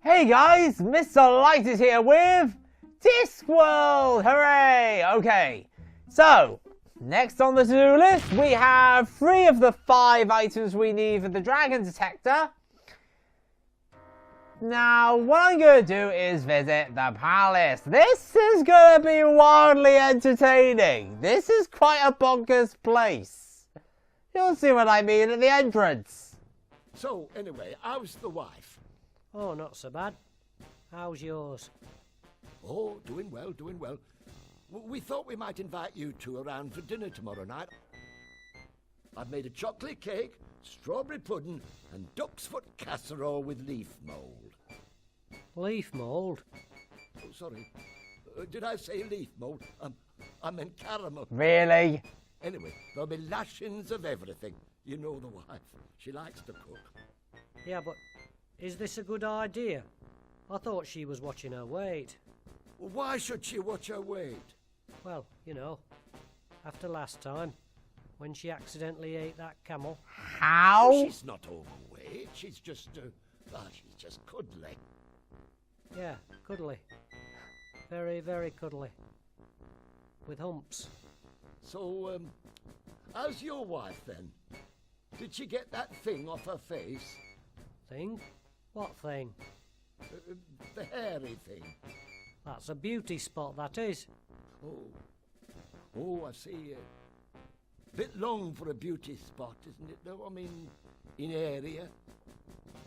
Hey guys, Mr. Light is here with Discworld! Hooray! Okay, so next on the to-do list we have 3 of the 5 items we need for the dragon detector. Now, what I'm going to do is visit the palace. This is going to be wildly entertaining. This is quite a bonkers place. You'll see what I mean at the entrance. So, anyway, how's the wife? Oh, not so bad. How's yours? Oh, doing well, doing well. We thought we might invite you two around for dinner tomorrow night. I've made a chocolate cake, strawberry pudding, and duck's foot casserole with leaf mould. Leaf mould? Oh, sorry. Did I say leaf mould? I meant caramel. Really? Anyway, there'll be lashings of everything. You know the wife. She likes to cook. Yeah, but is this a good idea? I thought she was watching her weight. Why should she watch her weight? Well, you know, after last time, when she accidentally ate that camel. How? Oh, she's not overweight. She's just, she's just cuddly. Yeah, cuddly. Very, very cuddly. With humps. So, how's your wife then? Did she get that thing off her face? Thing? What thing? The hairy thing. That's a beauty spot, that is. Oh, I see. Bit long for a beauty spot, isn't it, though? I mean, in area.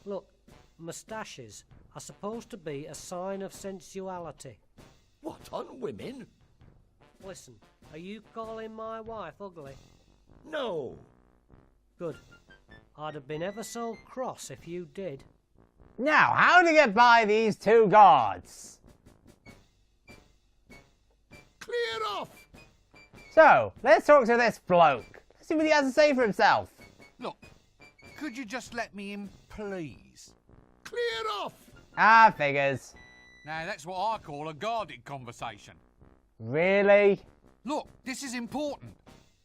Look, moustaches are supposed to be a sign of sensuality. What, on women? Listen, are you calling my wife ugly? No. Good. I'd have been ever so cross if you did. Now, how to get by these 2 guards? Clear off! So, let's talk to this bloke. Let's see what he has to say for himself. Look, could you just let me in, please? Clear off! Ah, figures. Now, that's what I call a guarded conversation. Really? Look, this is important.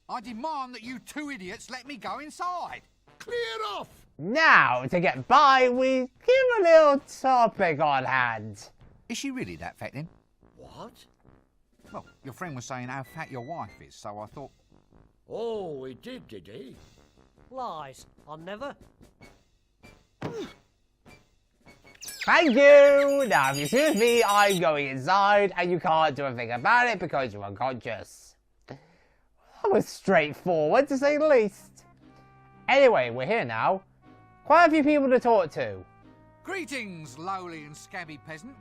I demand that you 2 idiots let me go inside. Clear off! Now, to get by, we give a little topic on hand. Is she really that fat then? What? Well, your friend was saying how fat your wife is, so I thought... Oh, he did he? Lies. I never. Thank you! Now, if you see me, I'm going inside, and you can't do a thing about it because you're unconscious. That was straightforward, to say the least. Anyway, we're here now. Quite a few people to talk to. Greetings, lowly and scabby peasant.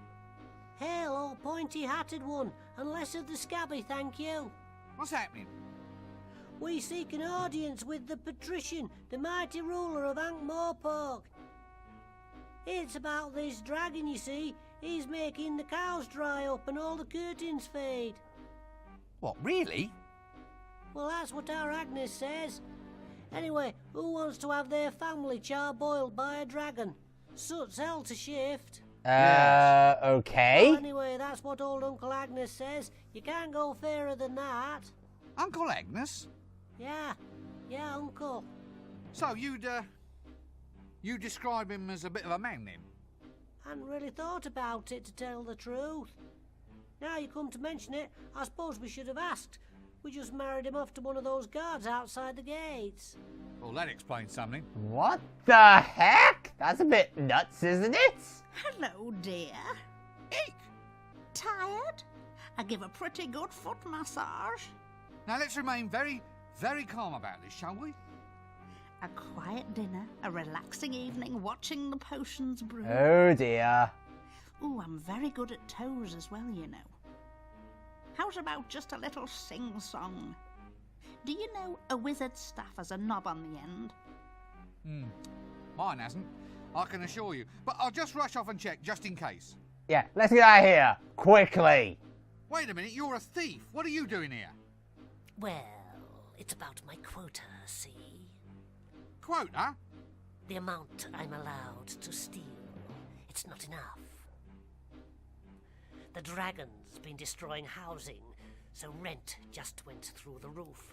Hail, old pointy-hatted one, and less of the scabby, thank you. What's happening? We seek an audience with the patrician, the mighty ruler of Ankh-Morpork. It's about this dragon, you see. He's making the cows dry up and all the curtains fade. What, really? Well, that's what our Agnes says. Anyway, who wants to have their family char-boiled by a dragon? Soot's hell to shift. Okay. Well, anyway, that's what old Uncle Agnes says. You can't go fairer than that. Uncle Agnes? Yeah, Uncle. So you describe him as a bit of a man then? Hadn't really thought about it, to tell the truth. Now you come to mention it, I suppose we should have asked. We just married him off to one of those guards outside the gates. Well, that explains something. What the heck? That's a bit nuts, isn't it? Hello, dear. Eek! Tired? I give a pretty good foot massage. Now let's remain very, very calm about this, shall we? A quiet dinner, a relaxing evening watching the potions brew. Oh dear. Ooh, I'm very good at toes as well, you know. How's about just a little sing-song? Do you know a wizard's staff has a knob on the end? Mine hasn't, I can assure you. But I'll just rush off and check, just in case. Yeah, let's get out of here. Quickly. Wait a minute, you're a thief. What are you doing here? Well, it's about my quota, see? Quota? The amount I'm allowed to steal. It's not enough. The dragon's been destroying housing, so rent just went through the roof.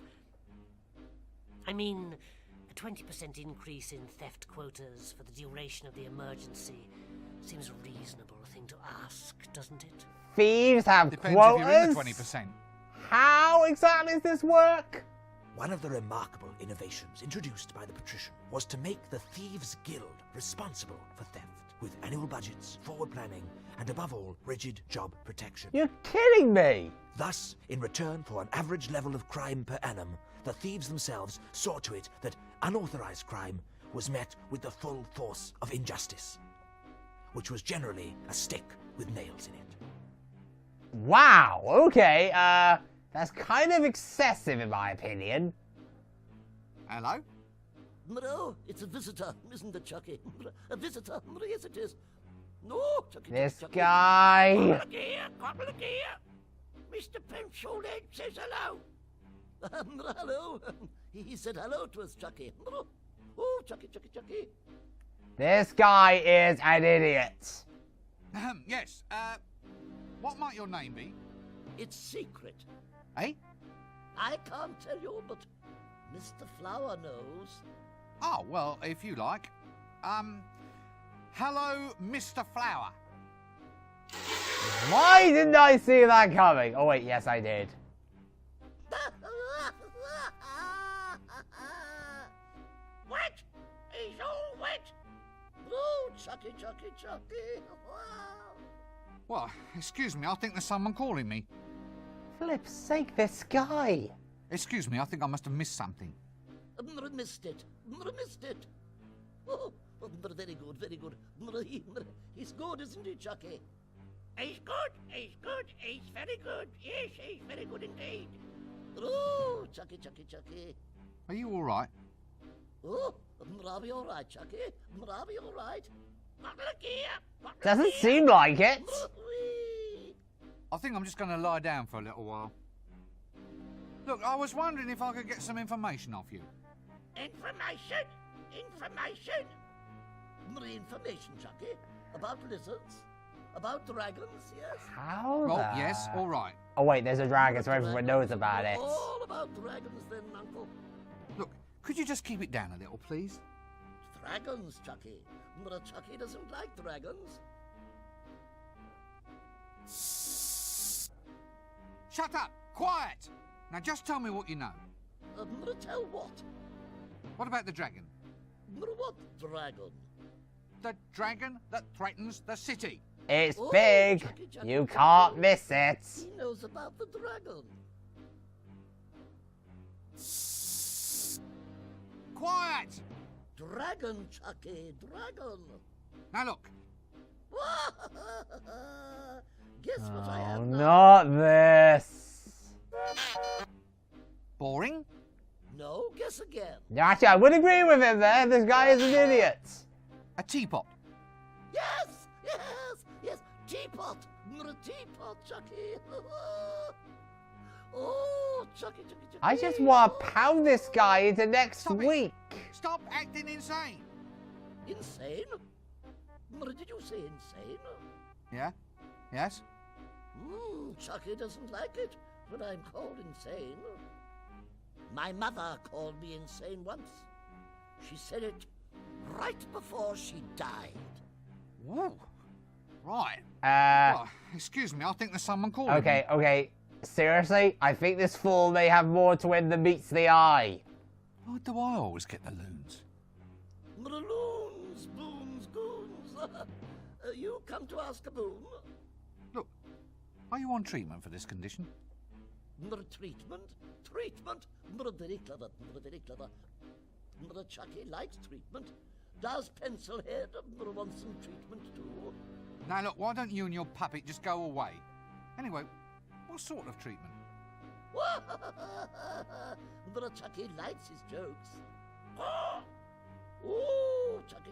I mean, a 20% increase in theft quotas for the duration of the emergency Seems a reasonable thing to ask, doesn't it? Thieves have Depends quotas? if you're in the 20%. How exactly does this work? One of the remarkable innovations introduced by the patrician was to make the Thieves' Guild responsible for theft, with annual budgets, forward planning, and above all, rigid job protection. You're kidding me! Thus, in return for an average level of crime per annum, the thieves themselves saw to it that unauthorized crime was met with the full force of injustice, which was generally a stick with nails in it. Wow, okay, that's kind of excessive in my opinion. Hello? No, it's a visitor, isn't it, Chucky? A visitor, yes it is. No, Chucky. This Chucky. guy... Look here. Mr. Pencilhead says hello. Hello. He said hello to us, Chucky. Oh, Chucky. This guy is an idiot. Yes, what might your name be? It's secret. Eh? I can't tell you, but Mr. Flower knows. Oh, well, if you like. Hello, Mr. Flower. Why didn't I see that coming? Oh wait, yes I did. Wet? He's all wet. Oh, Chucky. Well, excuse me, I think there's someone calling me. Flip's sake, this guy. Excuse me, I think I must have missed something. Missed it. Oh, very good. He's good, isn't he, Chucky? He's good. He's very good. Yes, he's very good indeed. Oh, Chucky. Are you all right? Oh, I'll be all right, Chucky. I'll be all right. Look here. Doesn't seem like it. I think I'm just going to lie down for a little while. Look, I was wondering if I could get some information off you. Information? Information, Chucky. About lizards? About dragons, yes? How Oh, the... yes, all right. Oh wait, there's a dragon, so everyone knows about it. All about dragons then, Uncle. Look, could you just keep it down a little, please? Dragons, Chucky. But Chucky doesn't like dragons. Shut up! Quiet! Now just tell me what you know. Tell what? What about the dragon? What dragon? The dragon that threatens the city. It's Oh, big. Chucky. You can't miss it. He knows about the dragon. Quiet! Dragon, Chucky, dragon. Now look, Guess what I Oh, am now? not this. boring? No, guess again. Actually, I would agree with him there. This guy is an idiot. A teapot. Yes. Teapot. Teapot, Chucky. Oh, Chucky. I just want to pound this guy into next Stop it. week. Stop acting insane. Insane? Did you say insane? Yeah? Yes? Chucky doesn't like it when I'm called insane. My mother called me insane once. She said it right before she died. Whoa. Right. Oh, excuse me, I think there's someone calling me. Okay. Seriously, I think this fool may have more to him than meets the eye. Why do I always get the loons? Loons, boons, goons. You come to ask a boon? Look, are you on treatment for this condition? Treatment? Very clever. Chucky likes treatment. Does Pencilhead want some treatment too? Now look, why don't you and your puppet just go away? Anyway, what sort of treatment? Chucky likes his jokes. Oh, Chucky.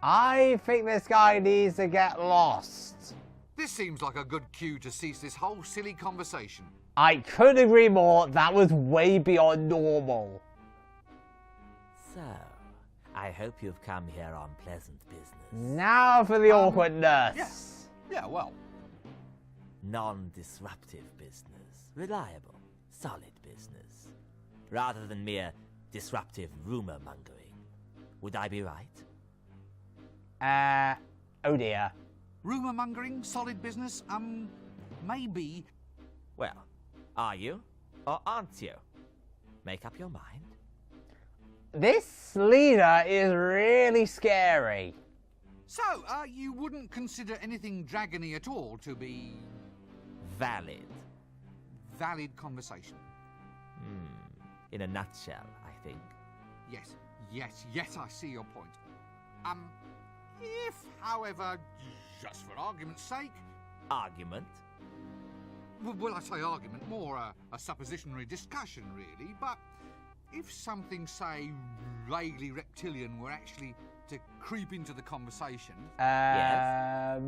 I think this guy needs to get lost. This seems like a good cue to cease this whole silly conversation. I couldn't agree more. That was way beyond normal. So, I hope you've come here on pleasant business. Now for the awkwardness. Yeah, well. Non-disruptive business. Reliable, solid business. Rather than mere disruptive rumor-mongering. Would I be right? Oh dear. Rumour mongering, solid business, maybe. Well, are you or aren't you? Make up your mind. This leader is really scary. So, you wouldn't consider anything dragony at all to be Valid. valid conversation? In a nutshell, I think. Yes, I see your point. If, however, just for argument's sake... Argument? Well, I say argument, more a suppositionary discussion, really, but if something, say, vaguely reptilian were actually to creep into the conversation... Yes?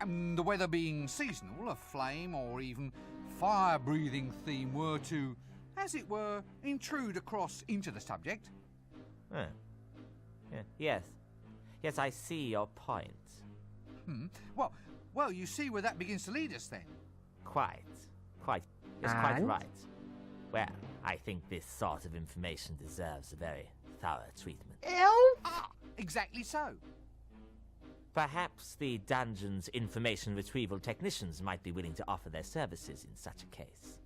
And the weather being seasonal, a flame or even fire-breathing theme were to, as it were, intrude across into the subject... Huh. Yeah, yes, I see your point. Well, you see where that begins to lead us, then. Quite. It's quite And? right. Well, I think this sort of information deserves a very thorough treatment. Exactly so. Perhaps the dungeon's information retrieval technicians might be willing to offer their services in such a case.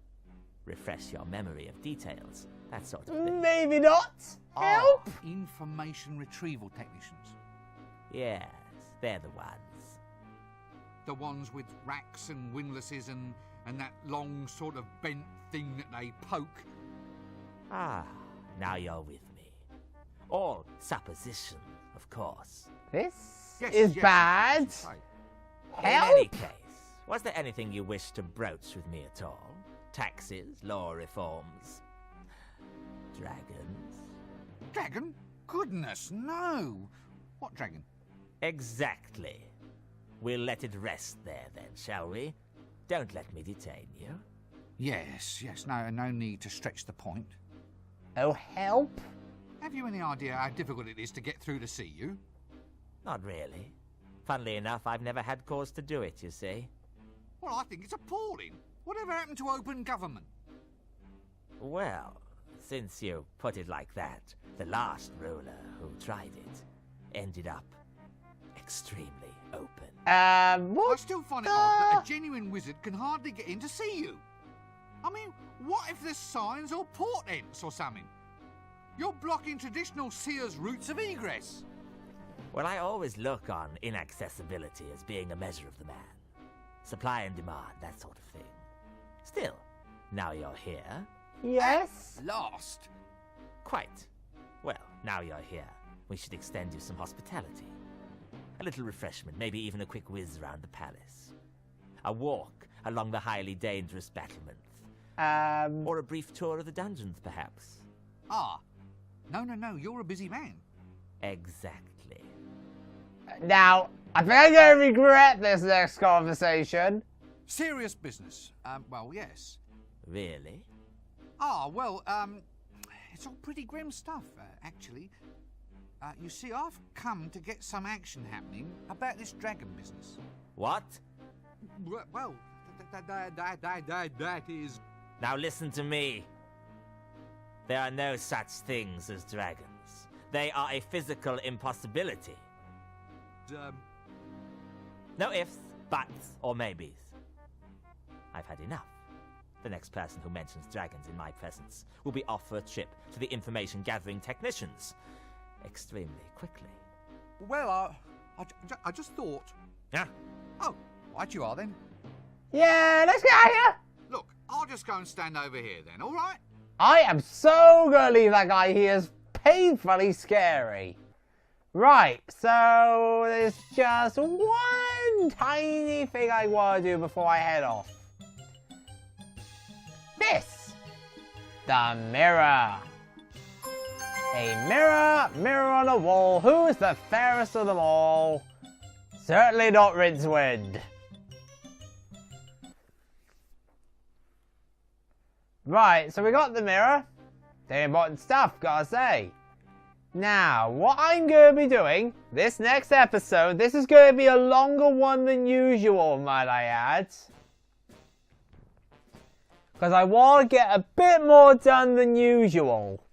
Refresh your memory of details, that sort of thing. Maybe not. Help! Information retrieval technicians. Yes, they're the ones. The ones with racks and windlasses and that long sort of bent thing that they poke. Ah, now you're with me. All supposition, of course. This Yes, is yes, bad. yes, yes. In any Help! case, was there anything you wished to broach with me at all? Taxes, law reforms, dragons? Dragon? Goodness, no. What dragon? Exactly. We'll let it rest there then, shall we? Don't let me detain you. Yes, no need to stretch the point. Oh, help! Have you any idea how difficult it is to get through to see you? Not really. Funnily enough, I've never had cause to do it, you see. Well, I think it's appalling. Whatever happened to open government? Well, since you put it like that, the last ruler who tried it ended up extremely open. I What? still find it odd that a genuine wizard can hardly get in to see you. I mean, what if there's signs or portents or something? You're blocking traditional seers' routes of egress. Well, I always look on inaccessibility as being a measure of the man. Supply and demand, that sort of thing. Still, now you're here. Yes? Lost. Quite. Well, now you're here, we should extend you some hospitality. A little refreshment, maybe even a quick whiz around the palace. A walk along the highly dangerous battlement. Or a brief tour of the dungeons, perhaps. Ah. No, you're a busy man. Exactly. Now, I think I'm going to regret this next conversation. Serious business. Well, yes. Really? Well, it's all pretty grim stuff, actually. You see, I've come to get some action happening about this dragon business. What? Well, that is... Now listen to me. There are no such things as dragons. They are a physical impossibility. No ifs, buts, or maybes. I've had enough. The next person who mentions dragons in my presence will be off for a trip to the information gathering technicians. Extremely quickly. Well, I just thought... Ah, Oh, right you are then. Yeah, let's get out of here. Look, I'll just go and stand over here then, all right? I am so going to leave that guy. He is painfully scary. Right, so there's just one tiny thing I want to do before I head off. This. The mirror. A mirror on a wall. Who is the fairest of them all? Certainly not Rincewind. Right, so we got the mirror. The important stuff, gotta say. Now, what I'm going to be doing, this next episode, this is going to be a longer one than usual, might I add. Because I want to get a bit more done than usual.